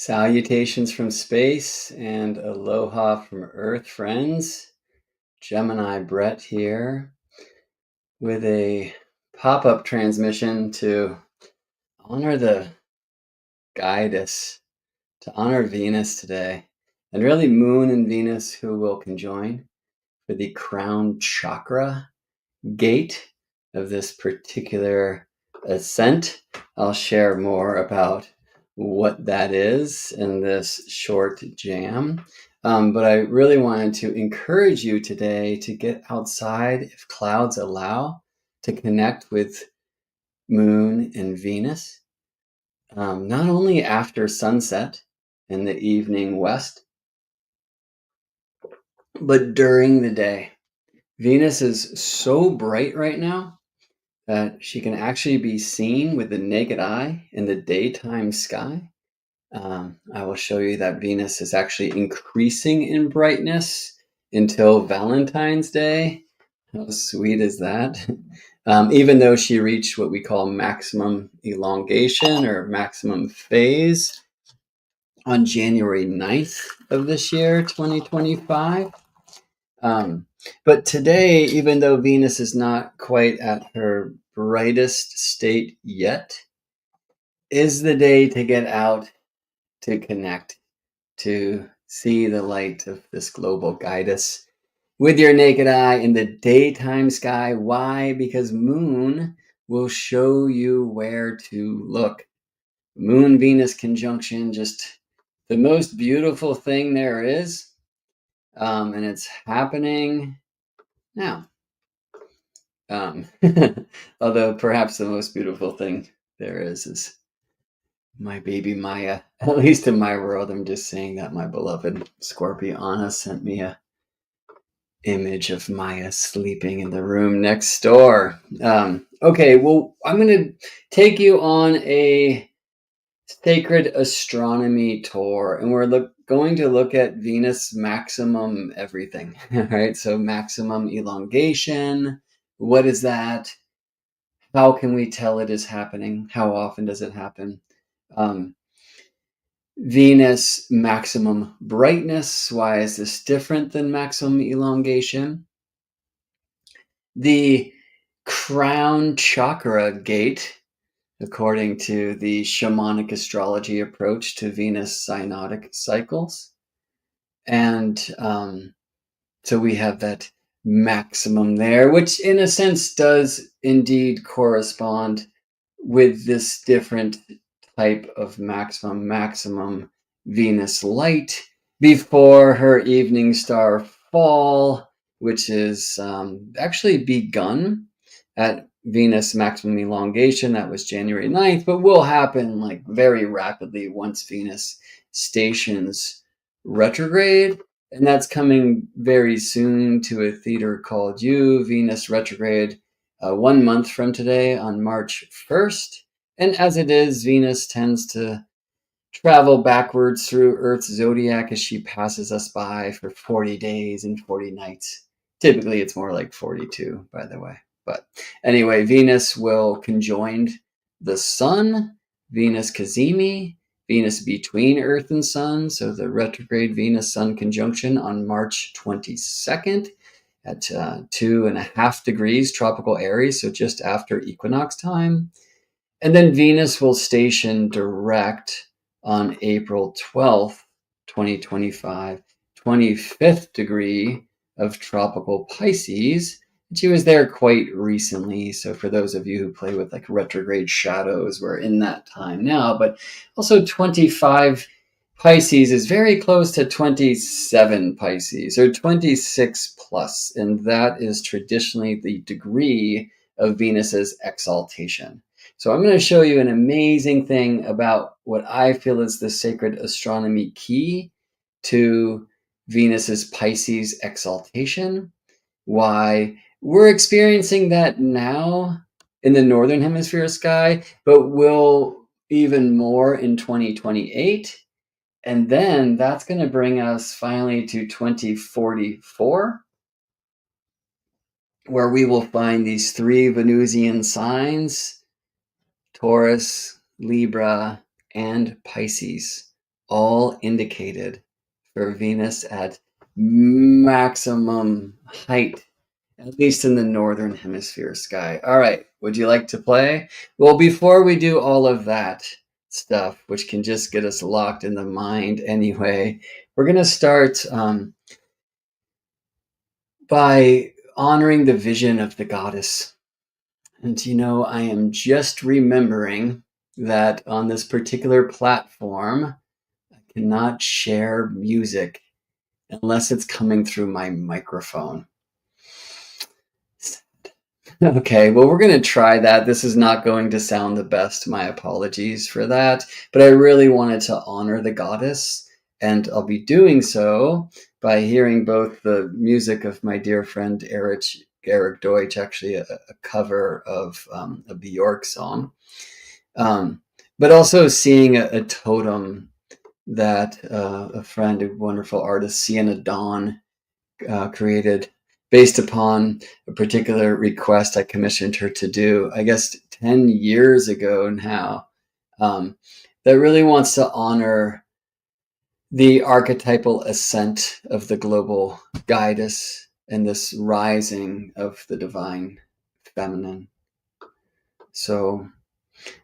Salutations from space and aloha from Earth, friends. Gemini Brett here with a pop-up transmission to honor the goddess, to honor Venus today, and really Moon and Venus who will conjoin for the Crown Chakra Gate of this particular ascent. I'll share more about what that is in this short jam. But I really wanted to encourage you today to get outside, if clouds allow, to connect with Moon and Venus, not only after sunset in the evening west, but during the day. Venus is so bright right now that she can actually be seen with the naked eye in the daytime sky. I will show you that Venus is actually increasing in brightness until Valentine's Day. How sweet is that? Even though she reached what we call maximum elongation or maximum phase on January 9th of this year, 2025. But today, even though Venus is not quite at her brightest state yet, is the day to get out, to connect, to see the light of this global goddess with your naked eye in the daytime sky. Why? Because Moon will show you where to look. Moon-Venus conjunction, just the most beautiful thing there is. And it's happening now. Although perhaps the most beautiful thing there is my baby Maya. At least in my world, I'm just saying that my beloved Scorpiana sent me a image of Maya sleeping in the room next door. Okay, well, I'm going to take you on a Sacred Astronomy tour, and we're going to look at Venus maximum everything. All right, so maximum elongation. What is that? How can we tell it is happening? How often does it happen? Venus maximum brightness. Why is this different than maximum elongation? The Crown Chakra Gate, according to the shamanic astrology approach to Venus Synodic Cycles. And so we have that maximum there, which in a sense does indeed correspond with this different type of maximum Venus light before her evening star fall, which is actually begun at Venus maximum elongation. That was January 9th, but will happen like very rapidly once Venus stations retrograde. And that's coming very soon to a theater called you, Venus retrograde, 1 month from today on March 1st. And as it is, Venus tends to travel backwards through Earth's zodiac as she passes us by for 40 days and 40 nights. Typically, it's more like 42, by the way. But anyway, Venus will conjoin the Sun, Venus Cazimi, Venus between Earth and Sun, so the retrograde Venus-Sun conjunction on March 22nd at 2.5 degrees tropical Aries, so just after equinox time. And then Venus will station direct on April 12th, 2025, 25th degree of tropical Pisces. She was there quite recently, so for those of you who play with like retrograde shadows, we're in that time now. But also 25 Pisces is very close to 27 Pisces, or 26 plus, and that is traditionally the degree of Venus's exaltation. So I'm going to show you an amazing thing about what I feel is the sacred astronomy key to Venus's Pisces exaltation, why we're experiencing that now in the northern hemisphere sky, but will even more in 2028. And then that's going to bring us finally to 2044, where we will find these 3 Venusian signs, Taurus, Libra, and Pisces, all indicated for Venus at maximum height, at least in the northern hemisphere sky. All right, would you like to play? Well, before we do all of that stuff, which can just get us locked in the mind anyway, we're going to start by honoring the vision of the goddess. And I am just remembering that on this particular platform, I cannot share music unless it's coming through my microphone. Okay, well, we're going to try that. This is not going to sound the best. My apologies for that. But I really wanted to honor the goddess, and I'll be doing so by hearing both the music of my dear friend Eric Deutsch, actually a cover of a Bjork song, but also seeing a totem that a friend, a wonderful artist, Sienna Dawn, created based upon a particular request I commissioned her to do, I guess 10 years ago now, that really wants to honor the archetypal ascent of the global goddess and this rising of the divine feminine. So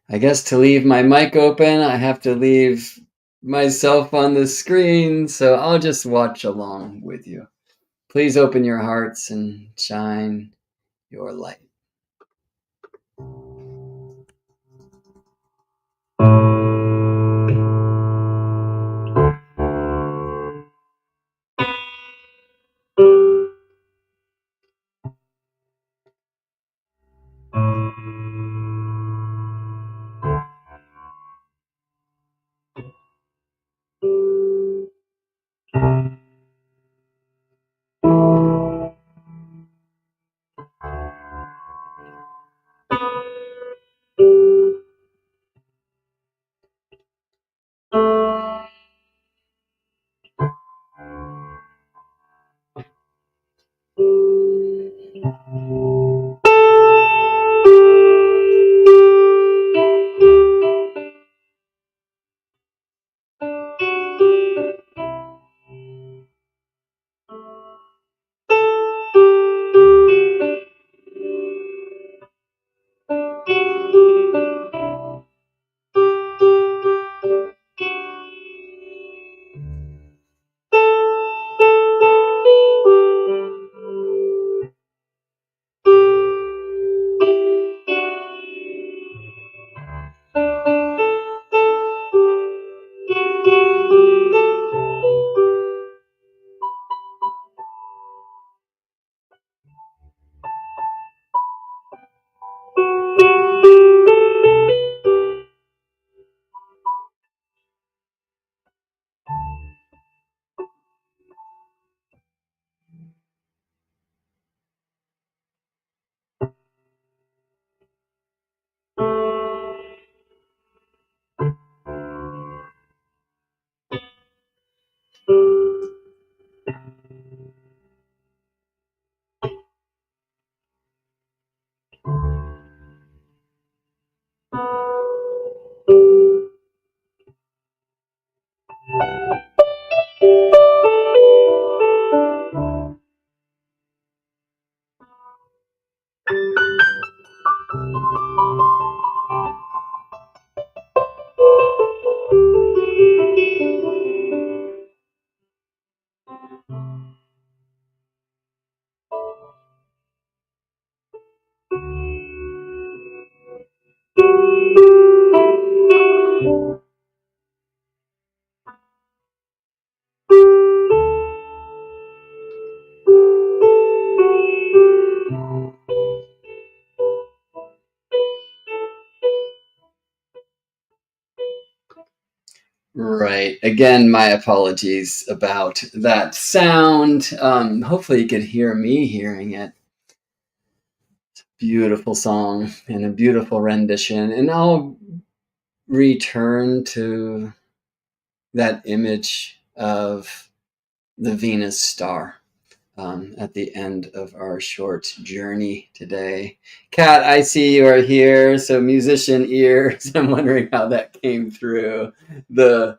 I guess to leave my mic open, I have to leave myself on the screen, so I'll just watch along with you. Please open your hearts and shine your light. Right. Again, my apologies about that sound. Hopefully you could hear me hearing it. Beautiful song and a beautiful rendition. And I'll return to that image of the Venus star at the end of our short journey today. Kat, I see you are here. So musician ears, I'm wondering how that came through. The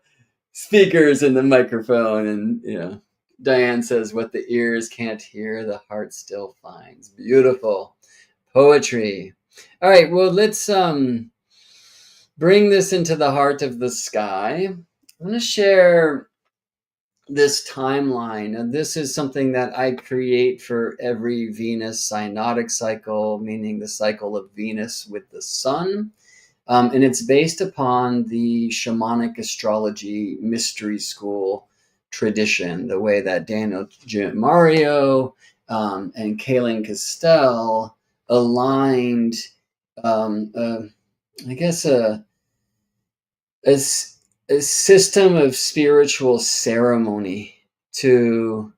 speakers and the microphone, and Diane says, what the ears can't hear, the heart still finds. Beautiful poetry. All right, well, let's bring this into the heart of the sky. I'm going to share this timeline, and this is something that I create for every Venus synodic cycle, meaning the cycle of Venus with the sun. And it's based upon the shamanic astrology mystery school tradition, the way that Daniel Giamario and Kaylin Castell aligned, I guess, a system of spiritual ceremony to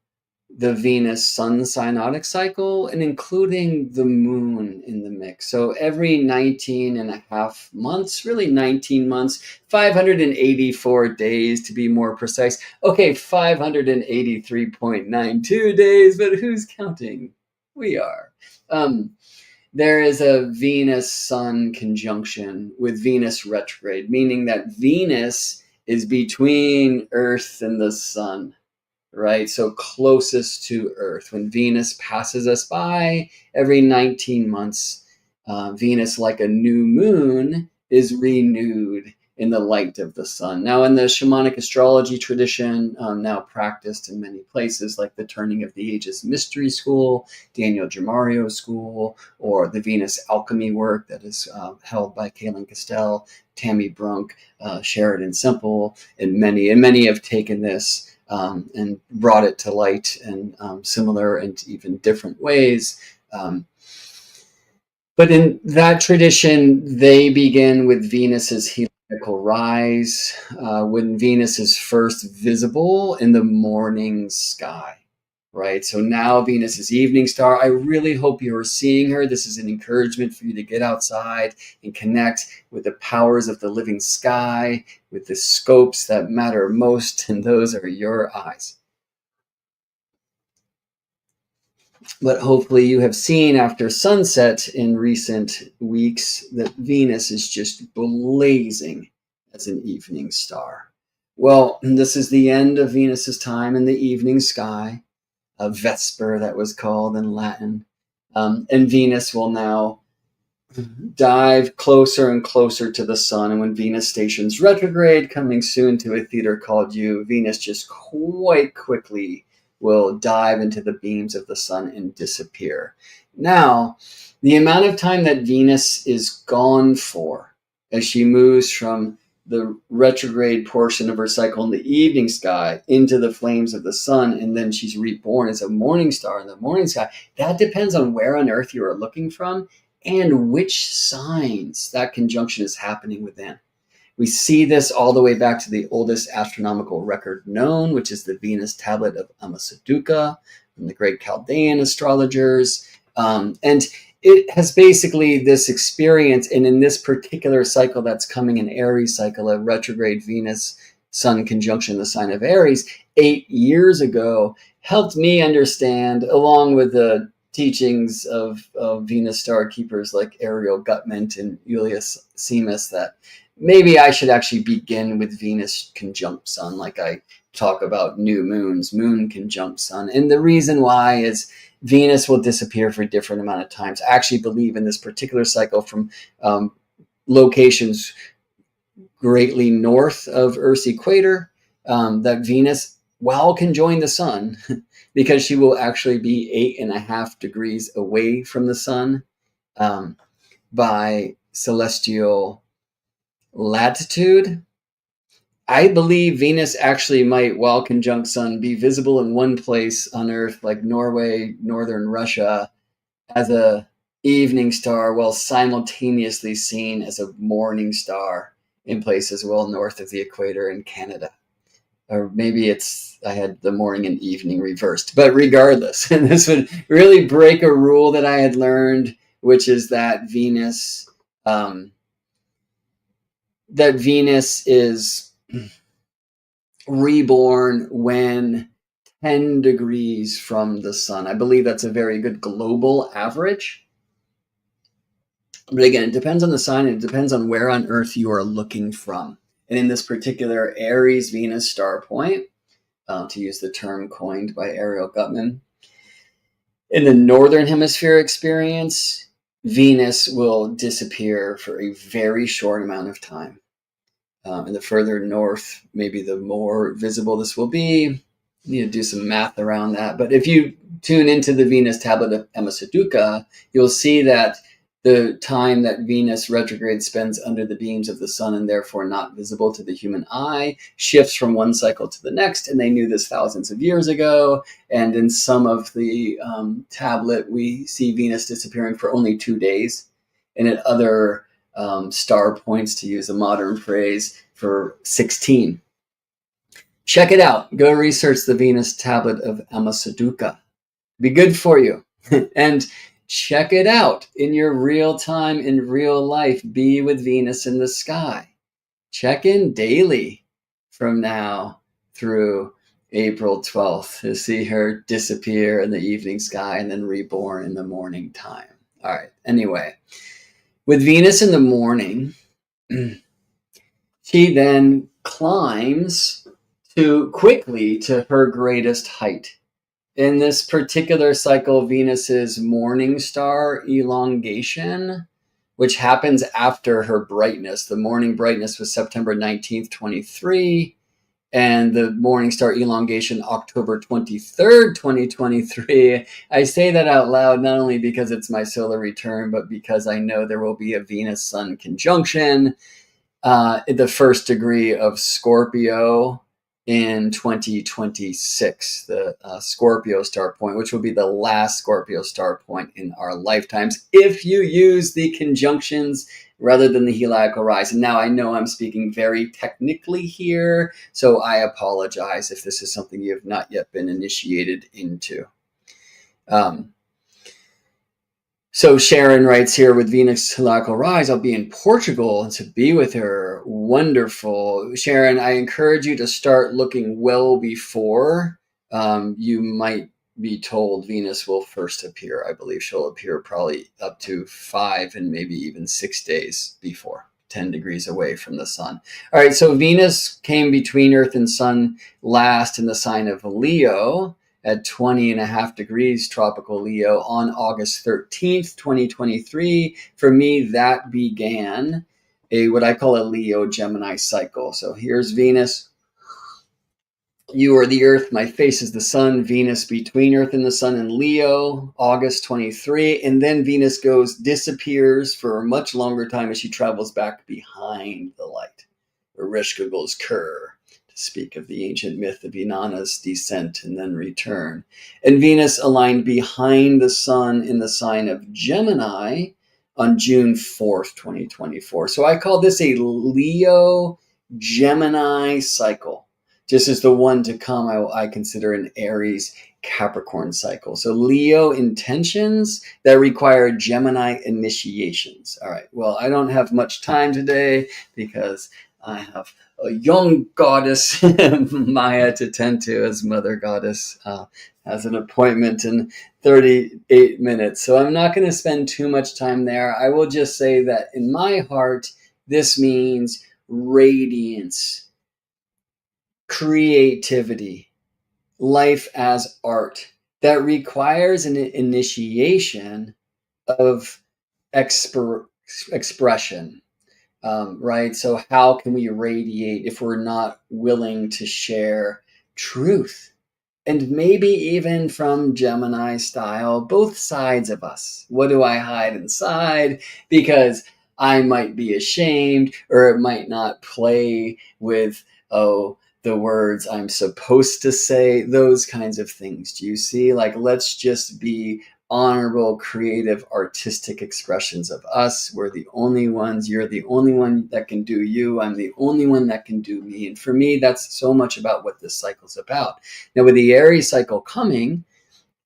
the Venus Sun synodic cycle, and including the moon in the mix. So every 19 and a half months, really 19 months, 584 days to be more precise. Okay, 583.92 days, but who's counting? We are. There is a Venus-Sun conjunction with Venus retrograde, meaning that Venus is between Earth and the Sun, right? So closest to Earth. When Venus passes us by every 19 months, Venus, like a new moon, is renewed in the light of the sun. Now, in the shamanic astrology tradition, now practiced in many places, like the Turning of the Ages Mystery School, Daniel Giamario School, or the Venus alchemy work that is held by Kaylin Castell, Tammy Brunk, Sheridan Semple, and many have taken this and brought it to light in similar and even different ways. But in that tradition, they begin with Venus's heliacal rise, when Venus is first visible in the morning sky, right? So now Venus is evening star. I really hope you are seeing her. This is an encouragement for you to get outside and connect with the powers of the living sky, with the scopes that matter most, and those are your eyes. But hopefully you have seen after sunset in recent weeks that Venus is just blazing as an evening star. Well, this is the end of Venus's time in the evening sky, a vesper that was called in Latin. And Venus will now dive closer and closer to the sun. And when Venus stations retrograde, coming soon to a theater called You, Venus just quite quickly will dive into the beams of the sun and disappear. Now, the amount of time that Venus is gone for as she moves from the retrograde portion of her cycle in the evening sky into the flames of the sun, and then she's reborn as a morning star in the morning sky, that depends on where on Earth you are looking from and which signs that conjunction is happening within. We see this all the way back to the oldest astronomical record known, which is the Venus tablet of Amasuduka from the great Chaldean astrologers. And it has basically this experience, and in this particular cycle that's coming, an Aries cycle, a retrograde Venus Sun conjunction, the sign of Aries, 8 years ago, helped me understand, along with the teachings of Venus star keepers like Ariel Gutman and Julius Simas, that maybe I should actually begin with Venus conjunct Sun, like I talk about new moons, moon conjunct Sun. And the reason why is Venus will disappear for a different amount of times. I actually believe in this particular cycle from locations greatly north of Earth's equator, that Venus, while can join the sun, because she will actually be 8.5 degrees away from the sun by celestial latitude. I believe Venus actually might, while conjunct Sun, be visible in one place on Earth, like Norway, northern Russia, as a evening star, while simultaneously seen as a morning star in places well north of the equator in Canada. Or maybe I had the morning and evening reversed. But regardless, and this would really break a rule that I had learned, which is that Venus is reborn when 10 degrees from the sun. I believe that's a very good global average. But again, it depends on the sign, and it depends on where on Earth you are looking from. And in this particular Aries Venus star point, to use the term coined by Ariel Gutman, in the northern hemisphere experience, Venus will disappear for a very short amount of time. And the further north, maybe the more visible this will be. You need to do some math around that. But if you tune into the Venus tablet of Emma Suduka, you'll see that the time that Venus retrograde spends under the beams of the sun and therefore not visible to the human eye shifts from one cycle to the next. And they knew this thousands of years ago. And in some of the tablet, we see Venus disappearing for only 2 days. And at other star points, to use a modern phrase, for 16. Check it out. Go research the Venus tablet of Emma Suduka. Be good for you. And check it out in your real time, in real life. Be with Venus in the sky. Check in daily from now through April 12th to see her disappear in the evening sky and then reborn in the morning time. All right. Anyway, with Venus in the morning, she then climbs quickly to her greatest height. In this particular cycle, Venus's morning star elongation, which happens after her brightness. The morning brightness was September 19th, 23, and the morning star elongation, October 23rd, 2023. I say that out loud, not only because it's my solar return, but because I know there will be a Venus-Sun conjunction in the first degree of Scorpio in 2026, the Scorpio star point, which will be the last Scorpio star point in our lifetimes if you use the conjunctions rather than the heliacal rise. And now I know I'm speaking very technically here, so I apologize if this is something you have not yet been initiated into. So Sharon writes here, with Venus heliacal rise, I'll be in Portugal to be with her. Wonderful. Sharon, I encourage you to start looking well before. You might be told Venus will first appear. I believe she'll appear probably up to 5 and maybe even 6 days before, 10 degrees away from the sun. All right, so Venus came between Earth and Sun last in the sign of Leo at 20.5 degrees tropical Leo on August 13th, 2023. For me, that began what I call a Leo-Gemini cycle. So here's Venus. You are the Earth, my face is the sun. Venus between Earth and the sun in Leo, August 23. And then Venus disappears for a much longer time as she travels back behind the light. Ereshkigal's Kerr, to speak of the ancient myth of Inanna's descent and then return. And Venus aligned behind the sun in the sign of Gemini on June 4th, 2024. So I call this a Leo-Gemini cycle. Just as the one to come, I consider an Aries Capricorn cycle. So Leo intentions that require Gemini initiations. All right, well, I don't have much time today because I have a young goddess, Maya, to tend to, as Mother Goddess has an appointment in 38 minutes. So I'm not going to spend too much time there. I will just say that in my heart, this means radiance, creativity, life as art that requires an initiation of expression. Right? So how can we radiate if we're not willing to share truth? And maybe even from Gemini style, both sides of us. What do I hide inside? Because I might be ashamed, or it might not play with, the words I'm supposed to say, those kinds of things. Do you see? Like, let's just be honorable, creative, artistic expressions of us. We're the only ones. You're the only one that can do you. I'm the only one that can do me. And for me, that's so much about what this cycle's about. Now, with the Aries cycle coming,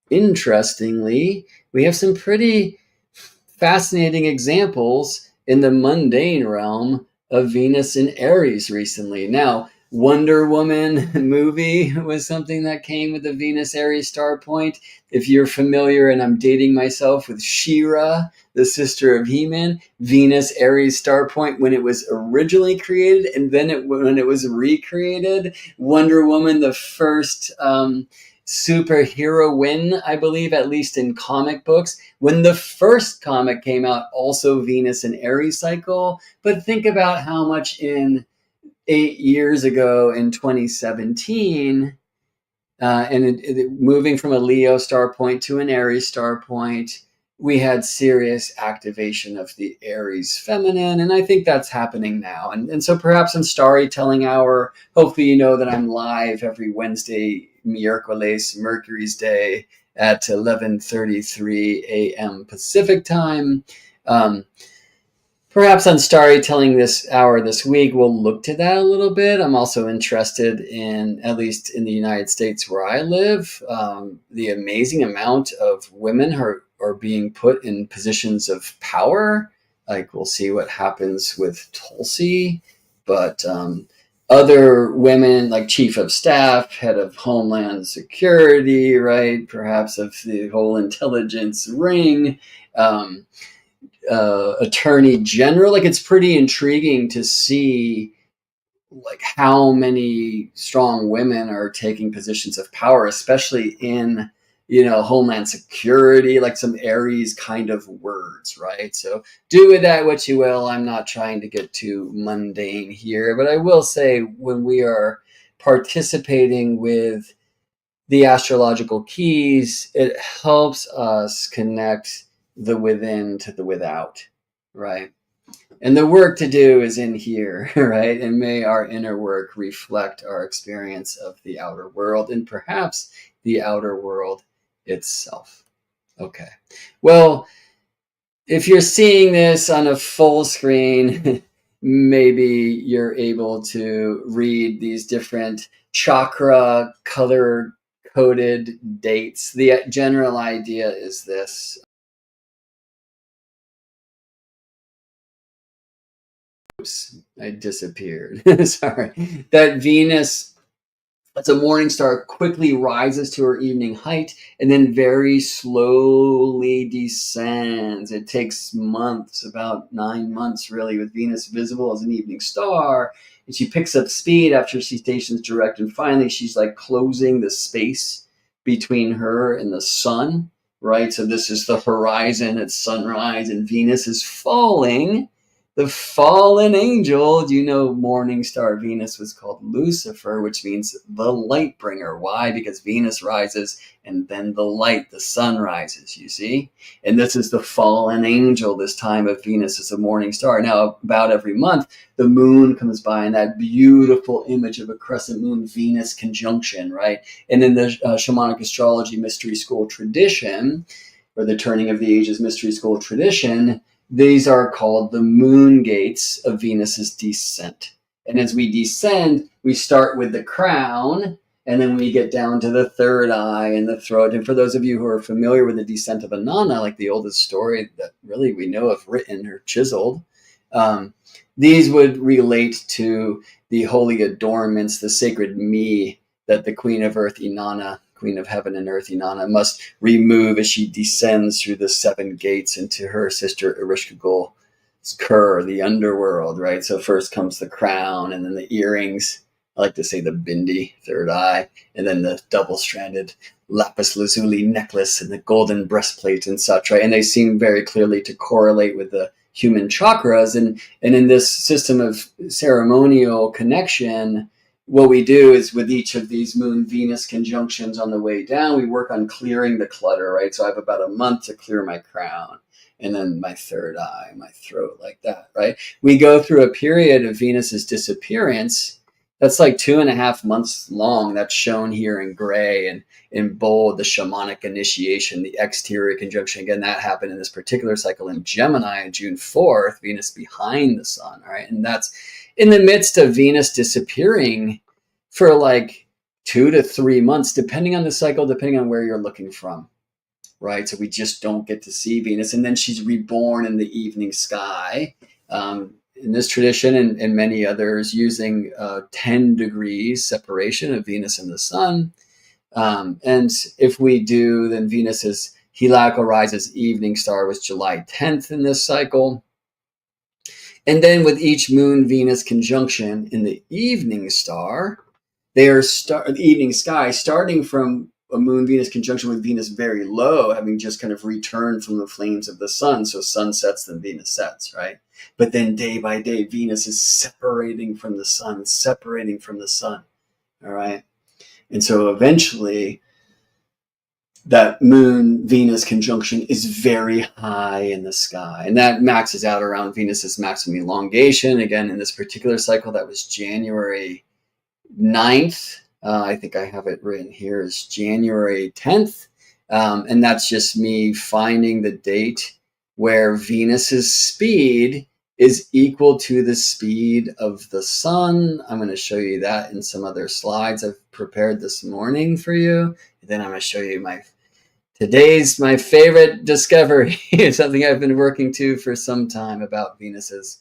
interestingly, we have some pretty fascinating examples in the mundane realm of Venus in Aries recently. Now, Wonder Woman movie was something that came with the Venus Aries star point. If you're familiar, and I'm dating myself, with She-Ra, the sister of He-Man, Venus Aries star point when it was originally created, and then when it was recreated. Wonder Woman, the first superheroine, I believe, at least in comic books. When the first comic came out, also Venus and Aries cycle. But think about how much in 8 years ago in 2017, moving from a Leo star point to an Aries star point, we had serious activation of the Aries feminine, and I think that's happening now. And so perhaps in StarryTelling Hour, hopefully you know that I'm live every Wednesday, miércoles, Mercury's Day, at 11:33 a.m. Pacific time. Perhaps on StarryTelling this hour this week, we'll look to that a little bit. I'm also interested in, at least in the United States where I live, the amazing amount of women are being put in positions of power. Like, we'll see what happens with Tulsi, but other women, like Chief of Staff, Head of Homeland Security, right? Perhaps of the whole intelligence ring. Attorney General. Like, it's pretty intriguing to see like how many strong women are taking positions of power, especially in Homeland Security, like some Aries kind of words, right? So do with that what you will. I'm not trying to get too mundane here, but I will say, when we are participating with the astrological keys, it helps us connect the within to the without, right? And the work to do is in here, right? And may our inner work reflect our experience of the outer world, and perhaps the outer world itself. Okay. Well, if you're seeing this on a full screen, maybe you're able to read these different chakra color coded dates. The general idea is this. Oops, I disappeared. Sorry. That Venus, that's a morning star, quickly rises to her evening height and then very slowly descends. It takes months, about 9 months really, with Venus visible as an evening star. And she picks up speed after she stations direct. And finally, she's like closing the space between her and the sun, right? So this is the horizon at sunrise, and Venus is falling. The fallen angel, morning star Venus was called Lucifer, which means the light bringer. Why? Because Venus rises and then the light, the sun rises, you see? And this is the fallen angel, this time of Venus as a morning star. Now, about every month, the moon comes by, and that beautiful image of a crescent moon Venus conjunction, right? And in the shamanic astrology mystery school tradition, or the turning of the ages mystery school tradition, these are called the moon gates of Venus's descent. And as we descend, we start with the crown, and then we get down to the third eye and the throat. And for those of you who are familiar with the descent of Inanna, like the oldest story that really we know of written or chiseled, these would relate to the holy adornments, the sacred me that the Queen of Earth Inanna, Queen of Heaven and Earth Inanna, must remove as she descends through the 7 gates into her sister Ereshkigal's Kur, the underworld, right? So first comes the crown, and then the earrings. I like to say the bindi, third eye, and then the double-stranded lapis lazuli necklace and the golden breastplate and such, right? And they seem very clearly to correlate with the human chakras. And in this system of ceremonial connection, what we do is, with each of these moon-Venus conjunctions on the way down, we work on clearing the clutter, right? So I have about a month to clear my crown, and then my third eye, my throat, like that, right? We go through a period of Venus's disappearance that's like 2.5 months long. That's shown here in gray, and in bold, the shamanic initiation, the exterior conjunction. Again, that happened in this particular cycle in Gemini on June 4th, Venus behind the sun, right? And that's in the midst of Venus disappearing for like 2 to 3 months, depending on the cycle, depending on where you're looking from, right? So we just don't get to see Venus. And then she's reborn in the evening sky in this tradition and many others, using 10 degrees separation of Venus and the Sun. And if we do, then Venus's heliacal rise as evening star was July 10th in this cycle. And then with each Moon-Venus conjunction in the evening star, they are the evening sky, starting from a Moon-Venus conjunction with Venus very low, having just kind of returned from the flames of the Sun. So Sun sets, then Venus sets, right? But then day by day, Venus is separating from the Sun, separating from the Sun, all right? And so eventually, that Moon-Venus conjunction is very high in the sky. And that maxes out around Venus's maximum elongation. Again, in this particular cycle, that was January 9th. I think I have it written here as January 10th. And that's just me finding the date where Venus's speed is equal to the speed of the Sun. I'm going to show you that in some other slides I've prepared this morning for you. And then I'm going to show you today's my favorite discovery, something I've been working to for some time about Venus's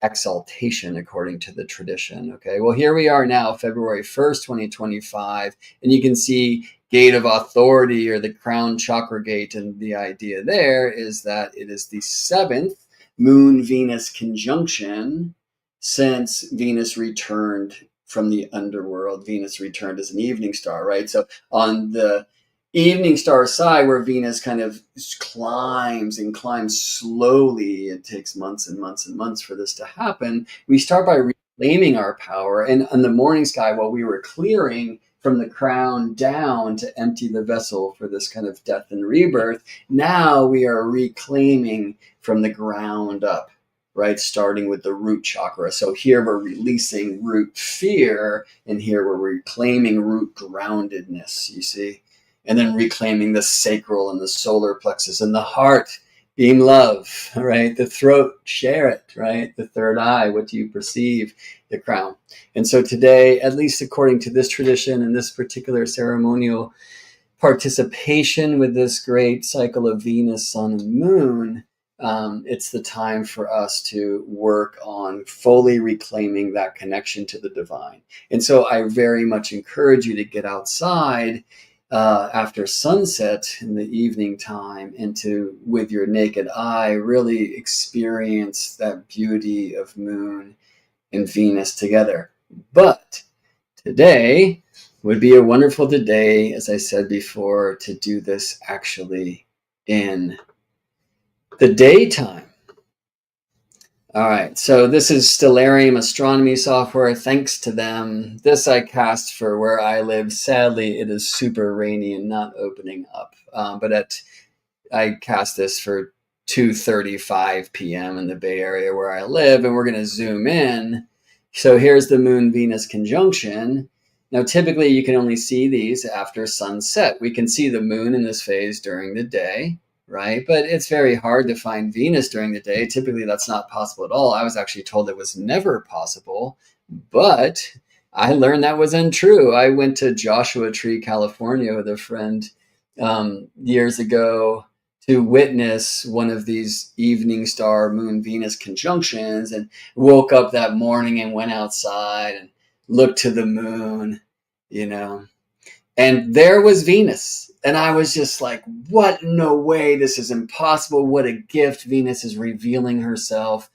exaltation according to the tradition. Okay, well, here we are now, February 1st, 2025, and you can see Gate of Authority, or the Crown Chakra Gate, and the idea there is that it is the 7th Moon-Venus conjunction since Venus returned from the underworld. Venus returned as an evening star, right? So on the evening star side, where Venus kind of climbs and climbs slowly, it takes months and months and months for this to happen. We start by reclaiming our power. And on the morning sky, while we were clearing from the crown down to empty the vessel for this kind of death and rebirth, now we are reclaiming from the ground up, right? Starting with the root chakra. So here we're releasing root fear, and here we're reclaiming root groundedness, you see? And then reclaiming the sacral and the solar plexus, and the heart being love, right? The throat, share it, right? The third eye, what do you perceive? The crown. And so today, at least according to this tradition and this particular ceremonial participation with this great cycle of Venus, Sun, and Moon, it's the time for us to work on fully reclaiming that connection to the divine. And so I very much encourage you to get outside after sunset in the evening time, and to, with your naked eye, really experience that beauty of Moon and Venus together. But today would be a wonderful day, as I said before, to do this actually in the daytime. All right, so this is Stellarium astronomy software. Thanks to them. This I cast for where I live. Sadly, it is super rainy and not opening up. But I cast this for 2:35 p.m. in the Bay Area where I live, and we're going to zoom in. So here's the Moon-Venus conjunction. Now, typically, you can only see these after sunset. We can see the Moon in this phase during the day, right? But it's very hard to find Venus during the day. Typically, that's not possible at all. I was actually told it was never possible, but I learned that was untrue. I went to Joshua Tree, California with a friend years ago to witness one of these evening star Moon-Venus conjunctions, and woke up that morning and went outside and looked to the moon, and there was Venus. And I was just like, what? No way. This is impossible. What a gift. Venus is revealing herself.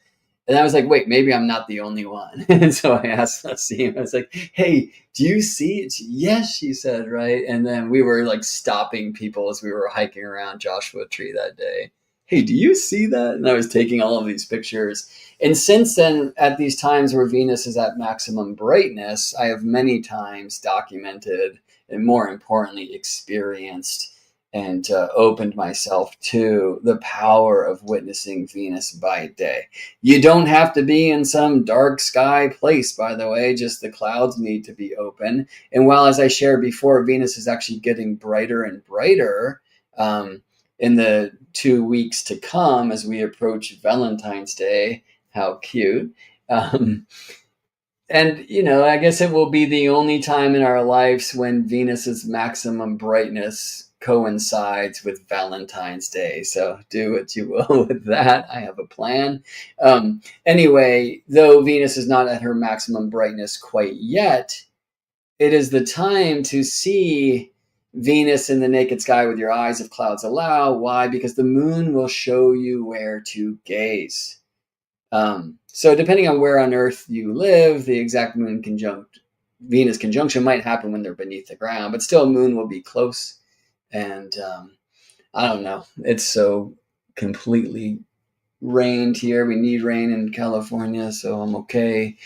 And I was like, wait, maybe I'm not the only one. And so I asked Nassim, I was like, hey, do you see it? Yes, she said, right? And then we were like stopping people as we were hiking around Joshua Tree that day. Hey, do you see that? And I was taking all of these pictures. And since then, at these times where Venus is at maximum brightness, I have many times documented and, more importantly, experienced and opened myself to the power of witnessing Venus by day. You don't have to be in some dark sky place, by the way, just the clouds need to be open. And while, as I shared before, Venus is actually getting brighter and brighter in the 2 weeks to come as we approach Valentine's Day. How cute. And, I guess it will be the only time in our lives when Venus's maximum brightness coincides with Valentine's Day. So do what you will with that. I have a plan. Anyway, though Venus is not at her maximum brightness quite yet, it is the time to see Venus in the naked sky with your eyes if clouds allow. Why? Because the moon will show you where to gaze. So depending on where on Earth you live, the exact moon conjunct Venus conjunction might happen when they're beneath the ground, but still moon will be close. And I don't know. It's so completely rained here. We need rain in California, so I'm okay.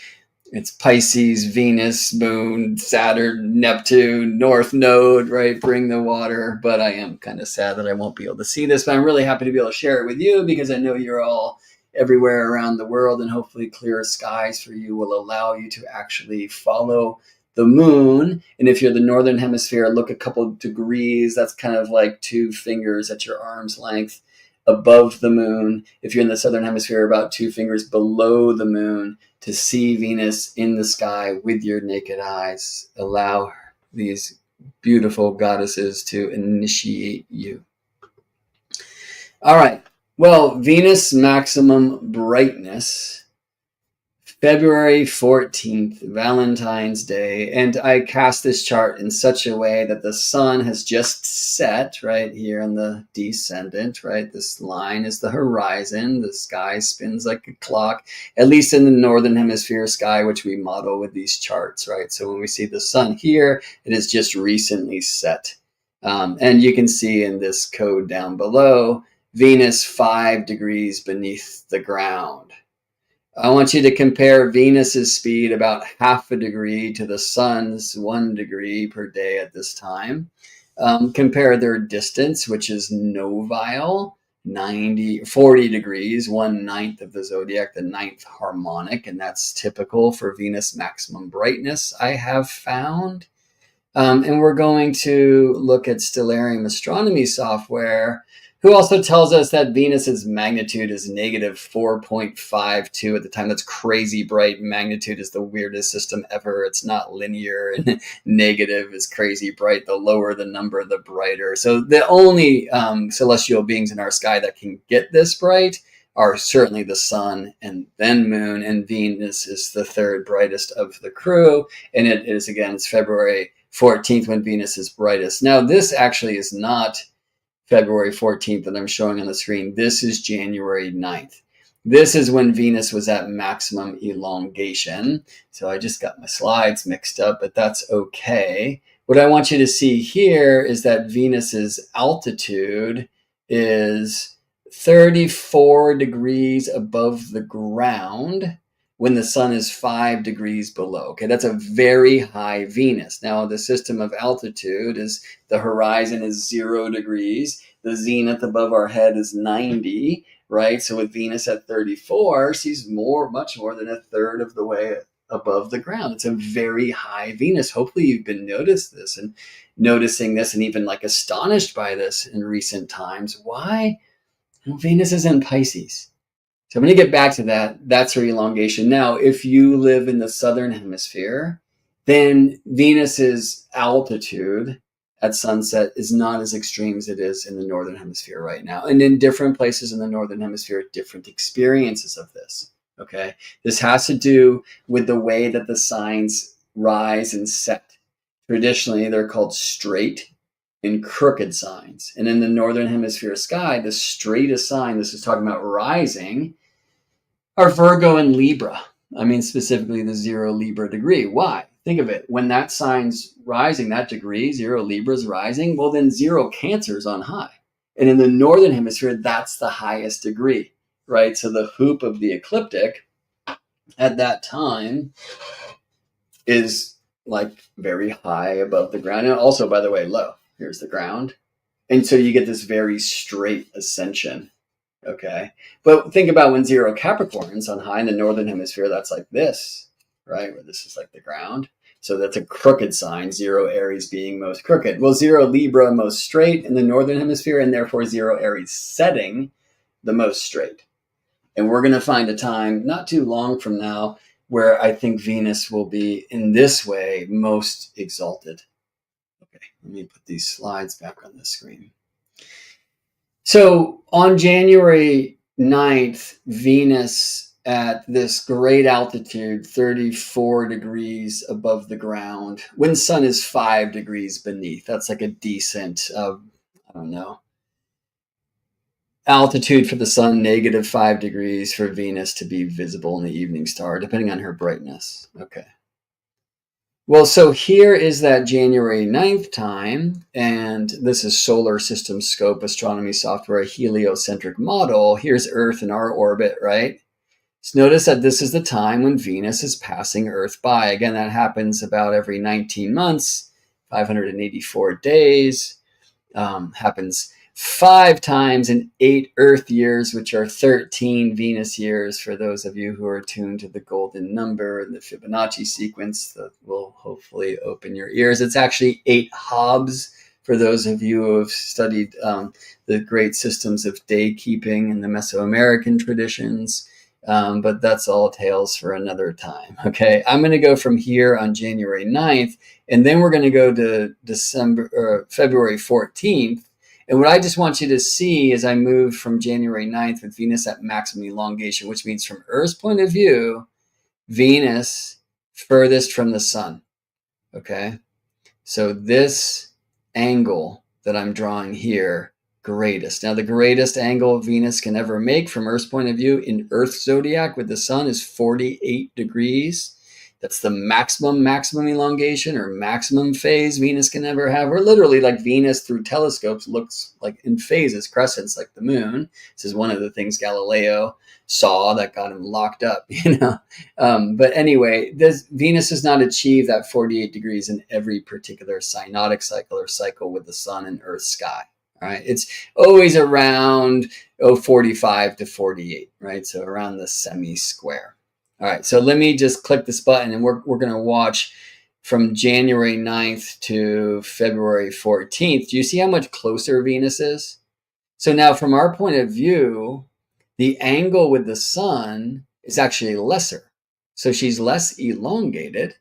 It's Pisces, Venus, Moon, Saturn, Neptune, North Node, right? Bring the water. But I am kind of sad that I won't be able to see this, but I'm really happy to be able to share it with you because I know you're all everywhere around the world, and hopefully clear skies for you will allow you to actually follow the moon. And if you're the northern hemisphere, look a couple of degrees. That's kind of like 2 fingers at your arm's length above the moon. If you're in the southern hemisphere, about 2 fingers below the moon, to see Venus in the sky with your naked eyes. Allow these beautiful goddesses to initiate you. All right. Well, Venus maximum brightness, February 14th, Valentine's Day. And I cast this chart in such a way that the sun has just set right here in the descendant, right? This line is the horizon. The sky spins like a clock, at least in the northern hemisphere sky, which we model with these charts, right? So when we see the sun here, it is just recently set. And you can see in this code down below, Venus 5 degrees beneath the ground. I want you to compare Venus's speed about half a degree to the sun's 1 degree per day at this time. Compare their distance, which is novile, 40 degrees, 1/9 of the zodiac, the 9th harmonic, and that's typical for Venus maximum brightness, I have found. And we're going to look at Stellarium astronomy software, who also tells us that Venus's magnitude is negative 4.52 at the time. That's crazy bright. Magnitude is the weirdest system ever. It's not linear, and negative is crazy bright. The lower the number, the brighter. So the only celestial beings in our sky that can get this bright are certainly the sun and then moon, and Venus is the 3rd brightest of the crew. And it is, again, it's February 14th when Venus is brightest. Now, this actually is not February 14th that I'm showing on the screen. This is January 9th. This is when Venus was at maximum elongation. So I just got my slides mixed up, but that's okay. What I want you to see here is that Venus's altitude is 34 degrees above the ground when the sun is 5 degrees below. Okay, that's a very high Venus. Now, the system of altitude is the horizon is 0 degrees. The zenith above our head is 90, right? So with Venus at 34, she's much more than 1/3 of the way above the ground. It's a very high Venus. Hopefully you've been noticing this and even like astonished by this in recent times. Why? Well, Venus is in Pisces. So I'm going to get back to that. That's her elongation. Now, if you live in the southern hemisphere, then Venus's altitude at sunset is not as extreme as it is in the northern hemisphere right now. And in different places in the northern hemisphere, different experiences of this. Okay. This has to do with the way that the signs rise and set. Traditionally, they're called straight and crooked signs. And in the northern hemisphere sky, the straightest sign, this is talking about rising, are Virgo and Libra. I mean, specifically the 0 Libra degree. Why? Think of it. When that sign's rising, that degree, 0 Libra's rising, well, then 0 Cancer's on high. And in the northern hemisphere, that's the highest degree, right? So the hoop of the ecliptic at that time is like very high above the ground. And also, by the way, low. Here's the ground. And so you get this very straight ascension. Okay. But think about when 0 Capricorn's on high in the northern hemisphere, that's like this, right? Where this is like the ground. So that's a crooked sign, 0 Aries being most crooked. Well, 0 Libra most straight in the northern hemisphere, and therefore 0 Aries setting the most straight. And we're going to find a time not too long from now where I think Venus will be in this way most exalted. Okay. Let me put these slides back on the screen. So on January 9th, Venus at this great altitude, 34 degrees above the ground, when sun is 5 degrees beneath. That's like a decent, I don't know, altitude for the sun, -5 degrees for Venus to be visible in the evening star, depending on her brightness. Okay. Well, so here is that January 9th time, and this is Solar System Scope Astronomy Software, a heliocentric model. Here's Earth in our orbit, right? So notice that this is the time when Venus is passing Earth by. Again, that happens about every 19 months, 584 days. Happens 5 times in 8 Earth years, which are 13 Venus years for those of you who are tuned to the golden number and the Fibonacci sequence that will hopefully open your ears. It's actually 8 Hobbs for those of you who have studied the great systems of day keeping in the Mesoamerican traditions. But that's all tales for another time. Okay, I'm going to go from here on January 9th, and then we're going to go to February 14th. And what I just want you to see as I move from January 9th with Venus at maximum elongation, which means from Earth's point of view, Venus furthest from the sun. Okay, so this angle that I'm drawing here, greatest. Now, the greatest angle Venus can ever make from Earth's point of view in Earth's zodiac with the sun is 48 degrees. That's the maximum elongation or maximum phase Venus can ever have. Or literally, like Venus through telescopes looks like in phases, crescents, like the moon. This is one of the things Galileo saw that got him locked up, But anyway, Venus does not achieve that 48 degrees in every particular synodic cycle or cycle with the sun and Earth sky. All right, it's always around 45 to 48, right? So around the semi-square. All right, so let me just click this button, and we're going to watch from January 9th to February 14th. Do you see how much closer Venus is? So now from our point of view, the angle with the sun is actually lesser. So she's less elongated.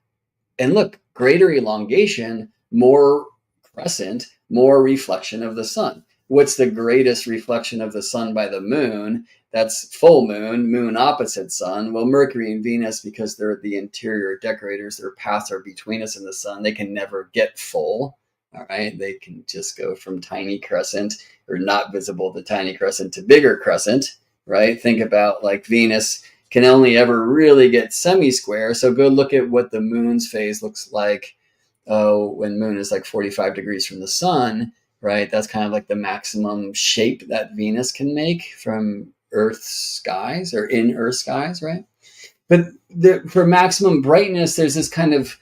And look, greater elongation, more crescent, more reflection of the sun. What's the greatest reflection of the sun by the moon? That's full moon, moon opposite sun. Well, Mercury and Venus, because they're the interior decorators, their paths are between us and the sun, they can never get full. All right, they can just go from tiny crescent or not visible to tiny crescent to bigger crescent, right? Think about like Venus can only ever really get semi-square. So go look at what the moon's phase looks like when moon is like 45 degrees from the sun, right? That's kind of like the maximum shape that Venus can make from Earth's skies or in Earth skies, right? But for maximum brightness, there's this kind of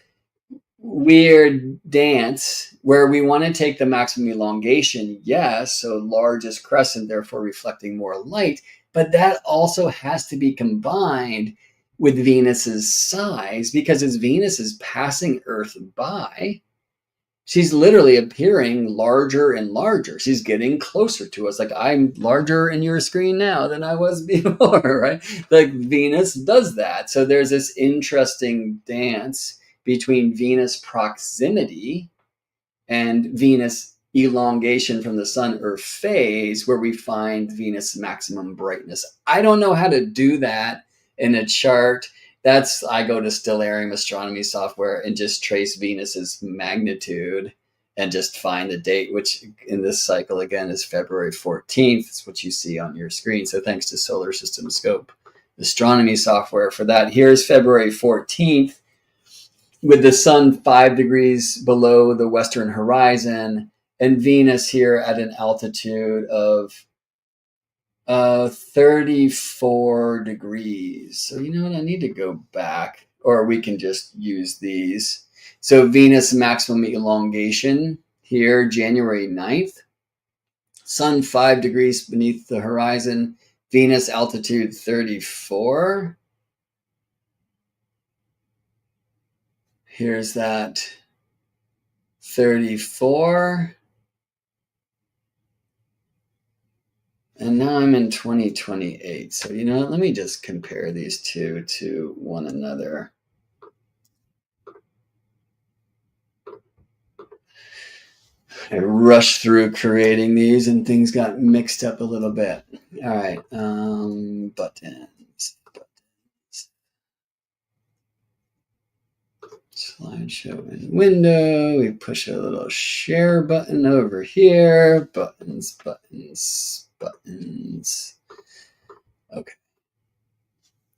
weird dance where we want to take the maximum elongation, yes, so largest crescent, therefore reflecting more light, but that also has to be combined with Venus's size, because as Venus is passing Earth by, she's literally appearing larger and larger. She's getting closer to us. Like, I'm larger in your screen now than I was before, right? Like Venus does that. So there's this interesting dance between Venus proximity and Venus elongation from the sun or phase, where we find Venus maximum brightness. I don't know how to do that in a chart. I go to Stellarium astronomy software and just trace Venus's magnitude and just find the date, which in this cycle again is February 14th. It's what you see on your screen. So thanks to Solar System Scope astronomy software for that. Here's February 14th with the sun 5 degrees below the western horizon and Venus here at an altitude of 34 degrees. So you know what? I need to go back, or we can just use these. So Venus maximum elongation here, January 9th. Sun 5 degrees beneath the horizon. Venus altitude 34. Here's that 34. And now I'm in 2028. So, you know, let me just compare these two to one another. I rushed through creating these and things got mixed up a little bit. All right, buttons. Slideshow in window. We push a little share button over here. Buttons, buttons, buttons. Okay.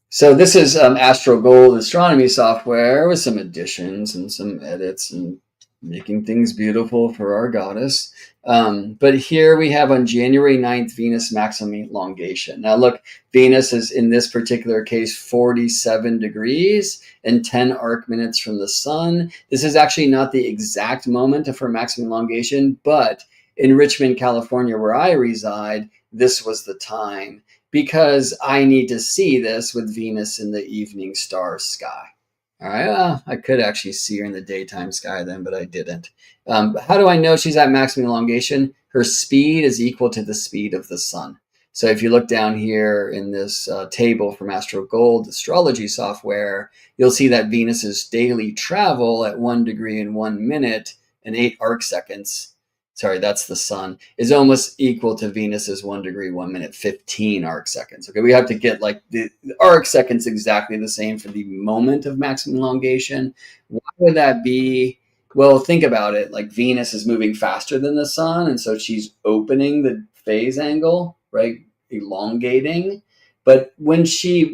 So this is Astro Gold astronomy software with some additions and some edits and making things beautiful for our goddess. But here we have on January 9th, Venus maximum elongation. Now look, Venus is in this particular case 47 degrees and 10 arc minutes from the sun. This is actually not the exact moment of her maximum elongation, but in Richmond, California, where I reside, this was the time, because I need to see this with Venus in the evening star sky. All right, well, I could actually see her in the daytime sky then, but I didn't. How do I know she's at maximum elongation? Her speed is equal to the speed of the sun. So if you look down here in this table from Astro Gold astrology software, you'll see that Venus's daily travel at 1 degree and 1 minute and 8 arc seconds, sorry, that's the sun, is almost equal to Venus's 1 degree, 1 minute, 15 arc seconds. Okay, we have to get like the arc seconds exactly the same for the moment of maximum elongation. Why would that be? Well, think about it. Like Venus is moving faster than the sun, and so she's opening the phase angle, right? Elongating. But when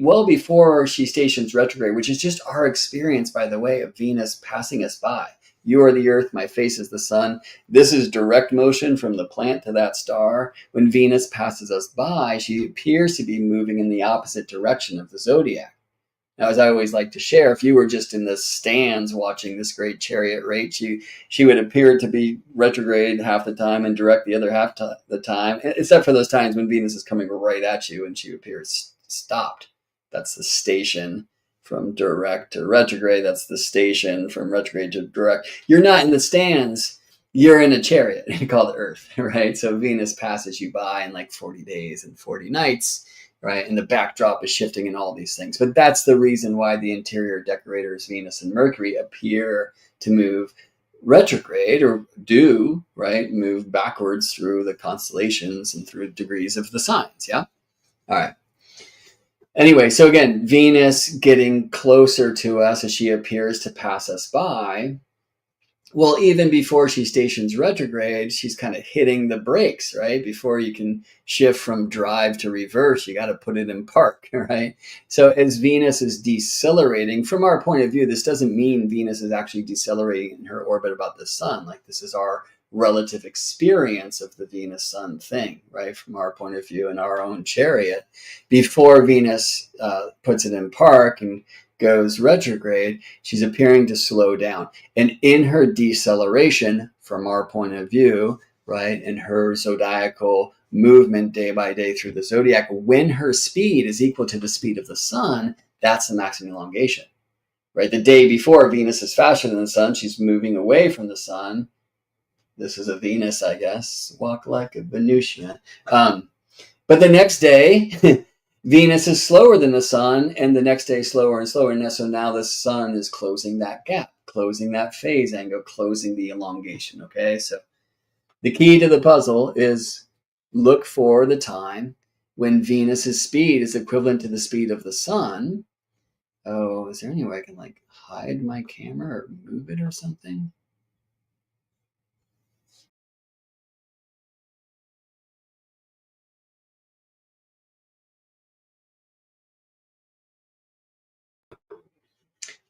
well before she stations retrograde, which is just our experience, by the way, of Venus passing us by. You are the earth, my face is the sun. This is direct motion from the plant to that star. When Venus passes us by, she appears to be moving in the opposite direction of the zodiac. Now, as I always like to share, if you were just in the stands watching this great chariot race, she would appear to be retrograde half the time and direct the other half the time, except for those times when Venus is coming right at you and she appears stopped. That's the station from direct to retrograde. That's the station from retrograde to direct. You're not in the stands. You're in a chariot called Earth, right? So Venus passes you by in like 40 days and 40 nights, right? And the backdrop is shifting and all these things. But that's the reason why the interior decorators, Venus and Mercury, appear to move retrograde, or do, right? Move backwards through the constellations and through degrees of the signs, yeah? All right. Anyway, so again, Venus getting closer to us as she appears to pass us by. Well, even before she stations retrograde, she's kind of hitting the brakes, right? Before you can shift from drive to reverse, you got to put it in park, right? So as Venus is decelerating, from our point of view, this doesn't mean Venus is actually decelerating in her orbit about the sun. Like this is our relative experience of the Venus-Sun thing, right? From our point of view in our own chariot. Before Venus puts it in park and goes retrograde, she's appearing to slow down. And in her deceleration, from our point of view, right, in her zodiacal movement day by day through the zodiac, when her speed is equal to the speed of the sun, that's the maximum elongation, right? The day before, Venus is faster than the sun. She's moving away from the sun. This is a Venus, I guess. Walk like a Venusian. But the next day, Venus is slower than the sun, and the next day slower and slower. And so now the sun is closing that gap, closing that phase angle, closing the elongation. Okay, so the key to the puzzle is look for the time when Venus's speed is equivalent to the speed of the sun. Oh, is there any way I can like hide my camera or move it or something?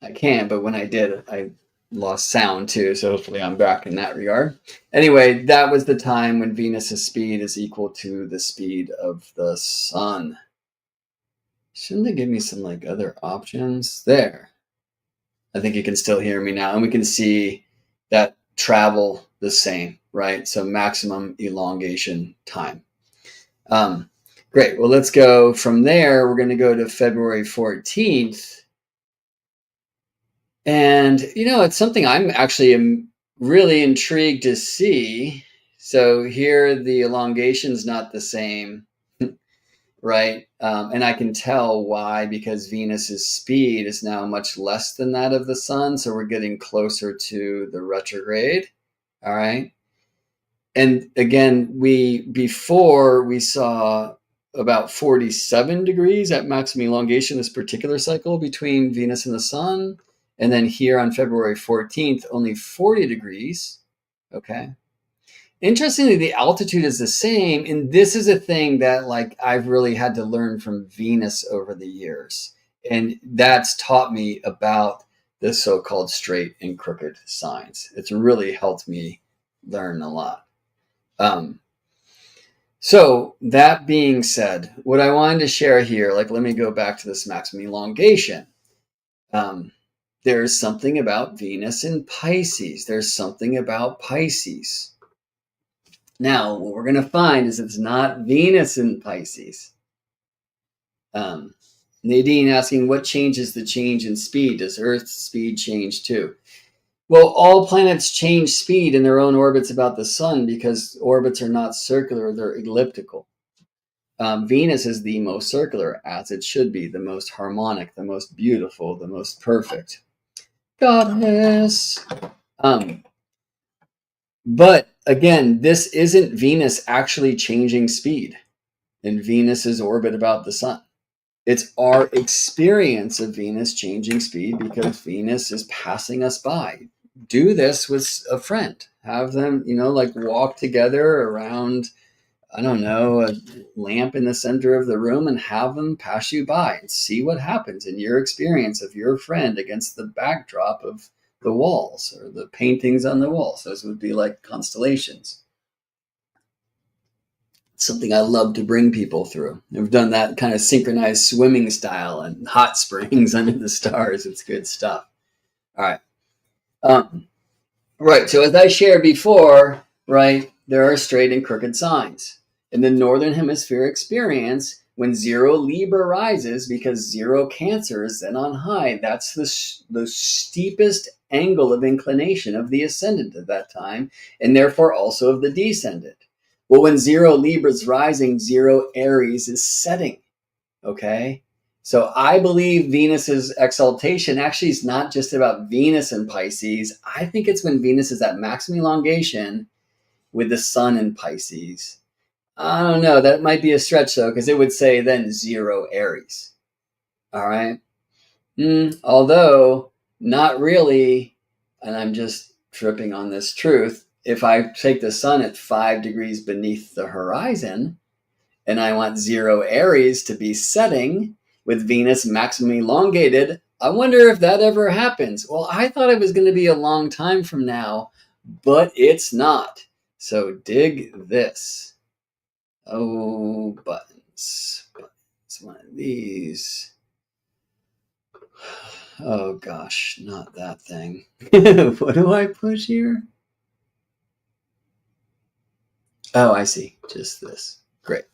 I can, but when I did, I lost sound too. So hopefully I'm back in that regard. Anyway, that was the time when Venus's speed is equal to the speed of the sun. Shouldn't they give me some like other options? There. I think you can still hear me now. And we can see that travel the same, right? So maximum elongation time. Great. Well, let's go from there. We're going to go to February 14th. And, it's something I'm actually really intrigued to see. So here the elongation's not the same, right? And I can tell why, because Venus's speed is now much less than that of the sun. So we're getting closer to the retrograde. All right. And again, before we saw about 47 degrees at maximum elongation this particular cycle between Venus and the Sun. And then here on February 14th, only 40 degrees. Okay. Interestingly, the altitude is the same. And this is a thing that like I've really had to learn from Venus over the years. And that's taught me about the so-called straight and crooked signs. It's really helped me learn a lot. So that being said, what I wanted to share here, like, let me go back to this maximum elongation. There's something about Venus in Pisces. There's something about Pisces. Now, what we're going to find is it's not Venus in Pisces. Nadine asking, what changes the change in speed? Does Earth's speed change too? Well, all planets change speed in their own orbits about the sun because orbits are not circular, they're elliptical. Venus is the most circular, as it should be, the most harmonic, the most beautiful, the most perfect. Goddess. But again, this isn't Venus actually changing speed in Venus's orbit about the sun. It's our experience of Venus changing speed because Venus is passing us by. Do this with a friend. Have them, like walk together around, I don't know, a lamp in the center of the room and have them pass you by and see what happens in your experience of your friend against the backdrop of the walls or the paintings on the walls. Those would be like constellations. Something I love to bring people through. I've done that kind of synchronized swimming style and hot springs under the stars. It's good stuff. All right. Right. So as I shared before, right, there are straight and crooked signs. In the Northern Hemisphere experience, when zero Libra rises, because zero Cancer is then on high, that's the steepest angle of inclination of the ascendant at that time, and therefore also of the descendant. Well, when zero Libra is rising, zero Aries is setting. Okay. So I believe Venus's exaltation actually is not just about Venus in Pisces. I think it's when Venus is at maximum elongation with the sun in Pisces. I don't know. That might be a stretch though, because it would say then zero Aries. All right. Although not really, and I'm just tripping on this truth. If I take the sun at 5 degrees beneath the horizon and I want zero Aries to be setting with Venus maximally elongated, I wonder if that ever happens. Well, I thought it was going to be a long time from now, but it's not. So dig this. Oh, buttons. One of these. Oh gosh, not that thing. What do I push here? Oh, I see. Just this. Great.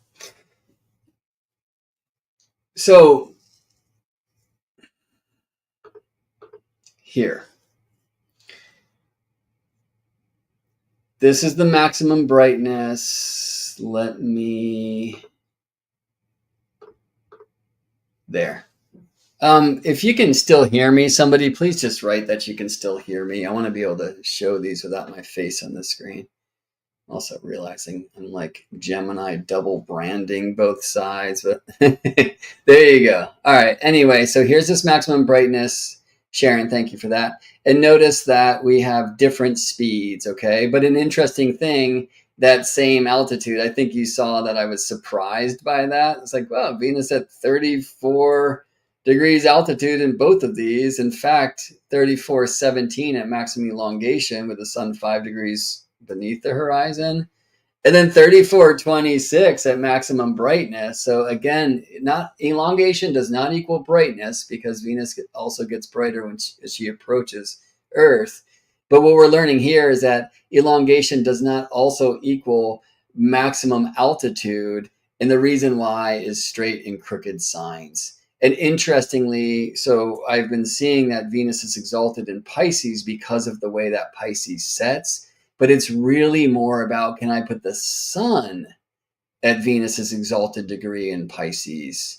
So here. This is the maximum brightness. Let me... There. If you can still hear me, somebody, please just write that you can still hear me. I want to be able to show these without my face on the screen. Also realizing I'm like Gemini double branding both sides, but there you go. All right. Anyway, so here's this maximum brightness. Sharon, thank you for that. And notice that we have different speeds, okay? But an interesting thing, that same altitude, I think you saw that I was surprised by that. It's like, well, Venus at 34 degrees altitude in both of these. In fact, 34.17 at maximum elongation with the sun 5 degrees beneath the horizon, and then 34.26 at maximum brightness. So again, not elongation does not equal brightness because Venus also gets brighter when she approaches Earth. But what we're learning here is that elongation does not also equal maximum altitude, and the reason why is straight and crooked signs. And interestingly, so I've been seeing that Venus is exalted in Pisces because of the way that Pisces sets. But it's really more about, can I put the sun at Venus's exalted degree in Pisces?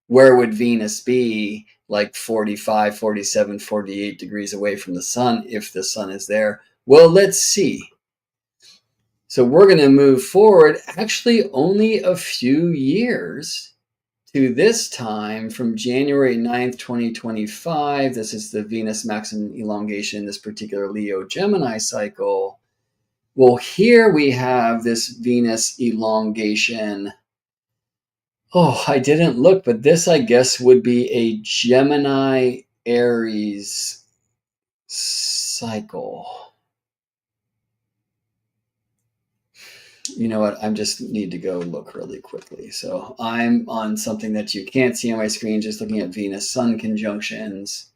Where would Venus be like 45, 47, 48 degrees away from the sun if the sun is there? Well, let's see. So we're going to move forward actually only a few years to this time from January 9th, 2025. This is the Venus maximum elongation, this particular Leo Gemini cycle. Well, here we have this Venus elongation. Oh, I didn't look, but this, I guess, would be a Gemini Aries cycle. You know what? I just need to go look really quickly. So I'm on something that you can't see on my screen, just looking at Venus-Sun conjunctions.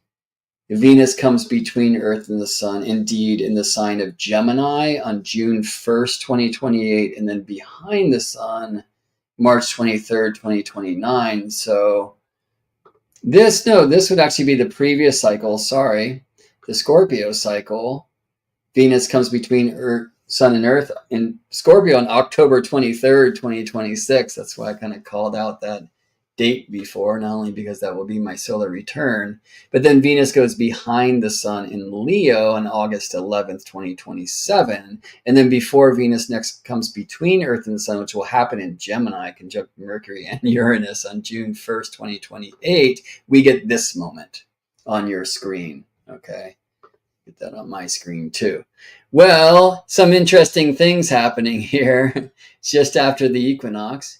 Venus comes between Earth and the Sun, indeed, in the sign of Gemini on June 1st, 2028, and then behind the Sun, March 23rd, 2029. So this would actually be the previous cycle, the Scorpio cycle. Venus comes between Sun and Earth in Scorpio on October 23rd, 2026. That's why I kind of called out that date before, not only because that will be my solar return, but then Venus goes behind the Sun in Leo on August 11th, 2027. And then before Venus next comes between Earth and the Sun, which will happen in Gemini, conjunct Mercury and Uranus on June 1st, 2028, we get this moment on your screen, okay? Get that on my screen too. Well, some interesting things happening here just after the equinox.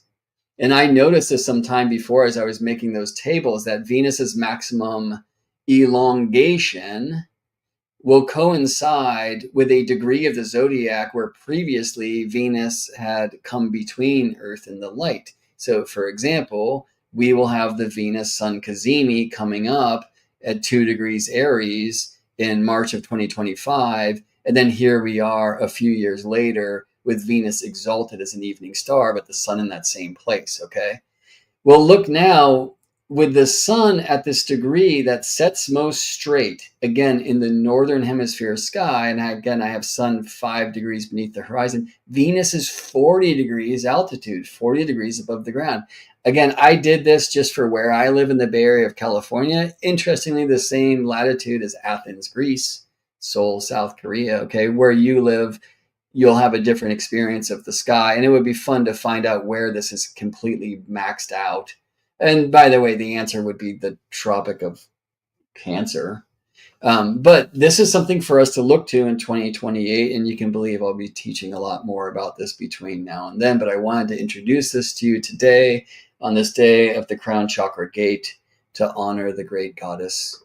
And I noticed this some time before as I was making those tables, that Venus's maximum elongation will coincide with a degree of the zodiac where previously Venus had come between Earth and the light. So, for example, we will have the Venus-Sun cazimi coming up at 2 degrees Aries in March of 2025. And then here we are a few years later with Venus exalted as an evening star, but the Sun in that same place, okay? Well, look now, with the Sun at this degree that sets most straight, again, in the northern hemisphere sky, and again, I have Sun 5 degrees beneath the horizon, Venus is 40 degrees altitude, 40 degrees above the ground. Again, I did this just for where I live in the Bay Area of California. Interestingly, the same latitude as Athens, Greece, Seoul, South Korea, okay? Where you live, you'll have a different experience of the sky, and it would be fun to find out where this is completely maxed out. And by the way, the answer would be the Tropic of Cancer. But this is something for us to look to in 2028, and you can believe I'll be teaching a lot more about this between now and then, but I wanted to introduce this to you today on this day of the Crown Chakra Gate to honor the great goddess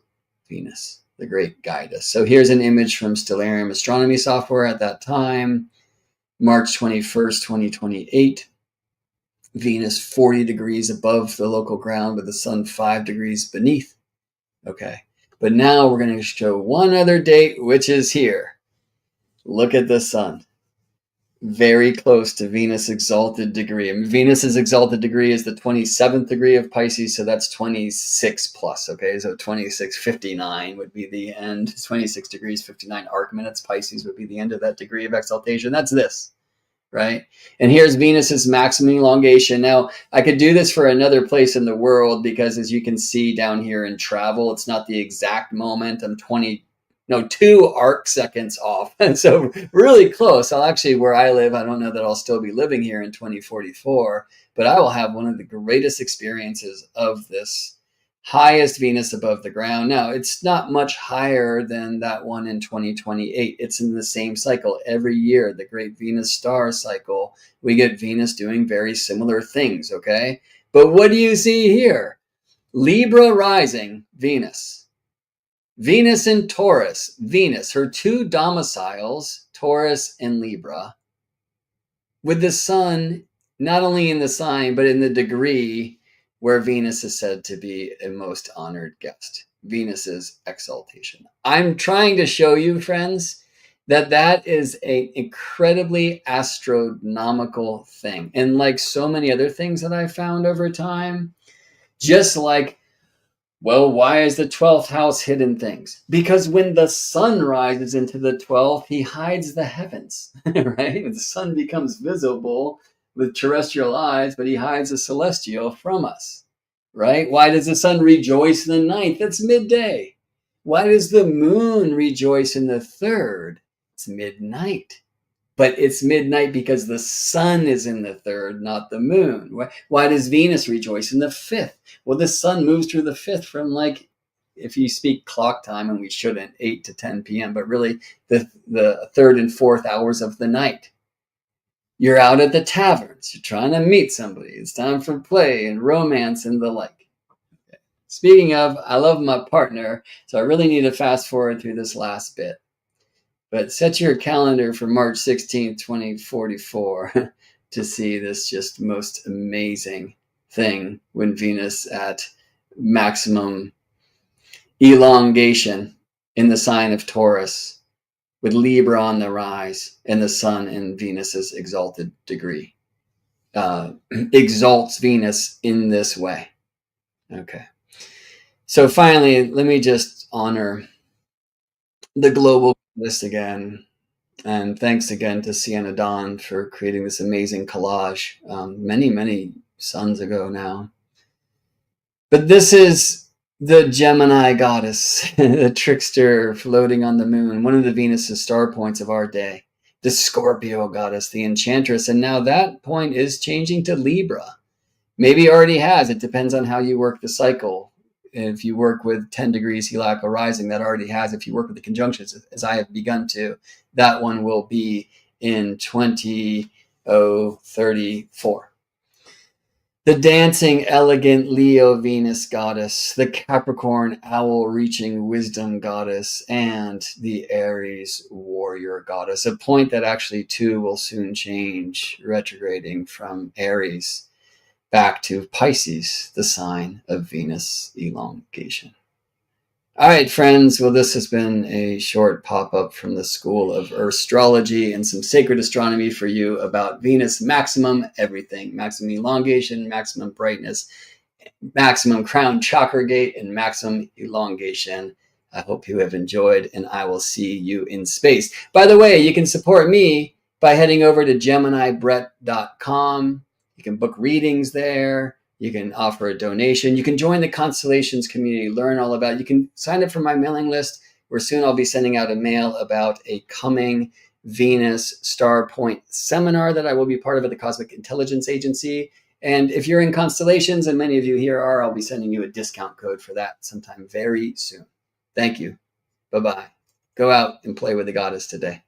Venus, the great guidess. So here's an image from Stellarium astronomy software at that time, March 21st, 2028. Venus 40 degrees above the local ground with the Sun 5 degrees beneath. Okay, but now we're going to show one other date, which is here. Look at the Sun. Very close to Venus' exalted degree. And Venus's exalted degree is the 27th degree of Pisces, so that's 26 plus, okay? So 2659 would be the end. 26 degrees, 59 arc minutes. Pisces would be the end of that degree of exaltation. That's this, right? And here's Venus's maximum elongation. Now, I could do this for another place in the world because, as you can see down here in travel, it's not the exact moment. I'm 2 arc seconds off. And so really close. I'll actually, where I live, I don't know that I'll still be living here in 2044, but I will have one of the greatest experiences of this highest Venus above the ground. Now, it's not much higher than that one in 2028. It's in the same cycle every year, the great Venus star cycle. We get Venus doing very similar things, okay? But what do you see here? Libra rising, Venus. Venus in Taurus, Venus, her 2 domiciles, Taurus and Libra, with the Sun not only in the sign, but in the degree where Venus is said to be a most honored guest, Venus's exaltation. I'm trying to show you, friends, that is an incredibly astronomical thing. And like so many other things that I've found over time, just like, well, why is the 12th house hidden things? Because when the Sun rises into the 12th, he hides the heavens, right? The Sun becomes visible with terrestrial eyes, but he hides the celestial from us, right? Why does the Sun rejoice in the 9th? It's midday. Why does the Moon rejoice in the 3rd? It's midnight. but it's midnight because the sun is in the third, not the moon. Why does Venus rejoice in the fifth? Well, the sun moves through the fifth from, like, if you speak clock time, and we shouldn't, 8 to 10 p.m., but really the third and fourth hours of the night. You're out at the taverns. You're trying to meet somebody. It's time for play and romance and the like. Okay. Speaking of, I love my partner, so I really need to fast forward through this last bit. But set your calendar for March 16th, 2044 to see this just most amazing thing when Venus at maximum elongation in the sign of Taurus, with Libra on the rise and the sun in Venus's exalted degree. Exalts Venus in this way. Okay. So finally, let me just honor the global list again. And thanks again to Sienna Dawn for creating this amazing collage many, many suns ago now. But this is the Gemini goddess, the trickster floating on the moon, one of the Venus's star points of our day. The Scorpio goddess, the enchantress. And now that point is changing to Libra. Maybe it already has. It depends on how you work the cycle. If you work with 10 degrees heliacal rising, that already has. If you work with the conjunctions, as I have begun to, that one will be in 2034. The dancing, elegant Leo Venus goddess, the Capricorn owl-reaching wisdom goddess, and the Aries warrior goddess. A point that actually, too, will soon change, retrograding from Aries back to Pisces, the sign of Venus elongation. All right, friends. Well, this has been a short pop-up from the School of Astrology and some sacred astronomy for you about Venus maximum everything. Maximum elongation, maximum brightness, maximum crown chakra gate, and maximum elongation. I hope you have enjoyed, and I will see you in space. By the way, you can support me by heading over to GeminiBrett.com. You can book readings there. You can offer a donation. You can join the Constellations community, learn all about it. You can sign up for my mailing list, where soon I'll be sending out a mail about a coming Venus Star Point seminar that I will be part of at the Cosmic Intelligence Agency. And if you're in Constellations, and many of you here are, I'll be sending you a discount code for that sometime very soon. Thank you. Bye-bye. Go out and play with the goddess today.